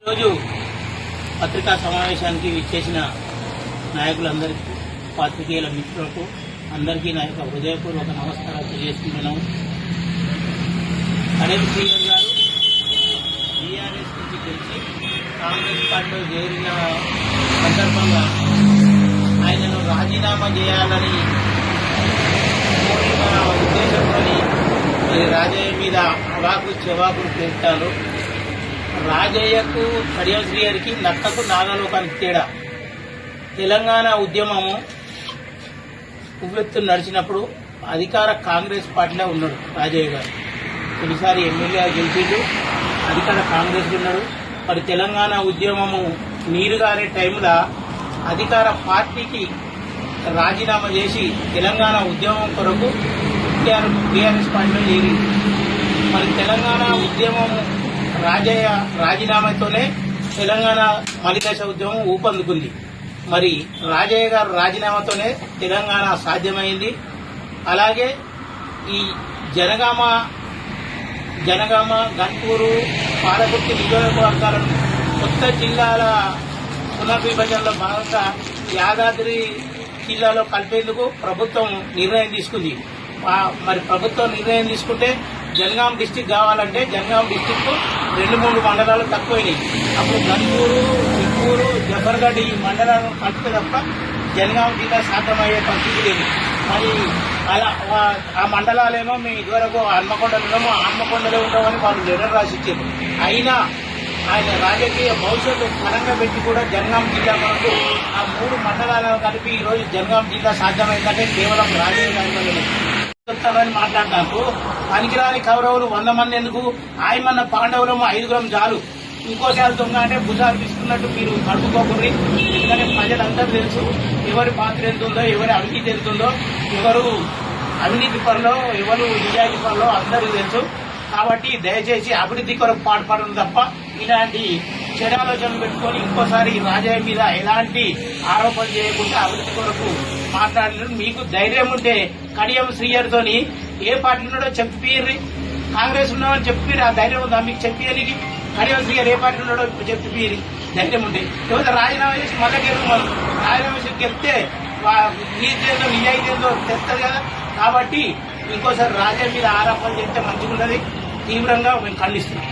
రోజు పత్రికా సమావేశానికి విచ్చేసిన నాయకులందరికీ, పాత్రికేయుల మిత్రులకు అందరికీ నా యొక్క హృదయపూర్వక నమస్కారాలు తెలియజేస్తున్నాము. కడియం శ్రీహరి గారు టీఆర్ఎస్ నుంచి గెలిచి కాంగ్రెస్ పార్టీలో చేరిన సందర్భంగా ఆయనను రాజీనామా చేయాలని కోరిన ఉద్దేశంతో రాజయ్య మీద అవాకులు చెవాకులు పేర్చారు. రాజయ్యకు కడియం శ్రీహరికి నక్కకు నాగలోకానికి తేడా. తెలంగాణ ఉద్యమము ఉవ్వెత్తు నడిచినప్పుడు అధికార కాంగ్రెస్ పార్టీలో ఉన్నాడు రాజయ్య గారు. తొలిసారి ఎమ్మెల్యే గెలిచిండు, అధికార కాంగ్రెస్ ఉన్నాడు. మరి తెలంగాణ ఉద్యమము నీరుగారే టైంలో అధికార పార్టీకి రాజీనామా చేసి తెలంగాణ ఉద్యమం కొరకు టీఆర్ఎస్ పార్టీలో చేరింది. మరి తెలంగాణ ఉద్యమం రాజయ్య రాజీనామాతోనే తెలంగాణ మలిదశ ఉద్యమం ఊపందుకుంది. మరి రాజయ్య గారు రాజీనామాతోనే తెలంగాణ సాధ్యమైంది. అలాగే ఈ జనగామ గన్పూరు, పాలకుర్తి నియోజకవర్గాలను కొత్త జిల్లాల పునర్విభజనలో భాగంగా యాదాద్రి జిల్లాలో కలిపేందుకు ప్రభుత్వం నిర్ణయం తీసుకుంది. మరి ప్రభుత్వం నిర్ణయం తీసుకుంటే జనగాం డిస్టిక్ కావాలంటే జనగాం డిస్టిక్ 2-3 మండలాలు తక్కువైనాయి. అప్పుడు గన్పూరు, చిత్తూరు, జఫర్గఢ్ ఈ మండలాలను కలిపితే తప్ప జనగాం జిల్లా సాధ్యమయ్యే పరిస్థితి లేదు. మరి అలా ఆ మండలాలేమో మేము ఇదివరకు హన్మకొండలో ఉంటామని వాళ్ళు లెటర్ రాసిచ్చారు. అయినా ఆయన రాజకీయ భవిష్యత్తు పరంగా పెట్టి కూడా జనగాం జిల్లా మనకు ఆ 3 మండలాలను కలిపి ఈరోజు జనగాం జిల్లా సాధ్యమైందంటే కేవలం రాజకీయ కార్యక్రమాలు చెప్తారని మాట్లాడతారు. పనికిరాని కౌరవులు 100 మంది ఎందుకు, ఆయమన్న పాండవులము 5గురం చాలు. ఇంకోసారి దొంగ అంటే భుజాలు తీసుకున్నట్టు మీరు కడుపుకోకూడదు. ఎందుకంటే ప్రజలందరూ తెలుసు ఎవరి పాత్ర ఎంత ఉందో, ఎవరి అవినీతి ఎంత ఉందో, ఎవరు అవినీతి పనులో, ఎవరు నిజాయితీ పనులో అందరూ తెలుసు. కాబట్టి దయచేసి అభివృద్ధి కొరకు పాటుపడడం తప్ప ఇలాంటి చెడు ఆలోచనలు పెట్టుకొని ఇంకోసారి రాజయ్య మీద ఎలాంటి ఆరోపణలు చేయకుండా అభివృద్ధి కొరకు మాట్లాడలేదు. మీకు ధైర్యం ఉంటే కడియం శ్రీహరితోని ఏ పార్టీ ఉన్నాడో చెప్పిర్రి, కాంగ్రెస్ ఉన్నామని చెప్పిర్రి. ఆ ధైర్యం ఉందా మీకు చెప్పియనికి? కడియం శ్రీహరి ఏ పార్టీ ఉన్నాడో చెప్పిర్రి ధైర్యం ఉంటే. లేకపోతే రాజీనామా చేసి మళ్ళీ గెలుపు, రాజీనామా చేసి గెలిస్తే నీతి నిజాయితీ ఏందో తెలుస్తుంది కదా. కాబట్టి ఇంకోసారి రాజయ్య మీద ఆరోపణలు చేస్తే మంచిగా ఉన్నది. తీవ్రంగా మేము ఖండిస్తున్నాం.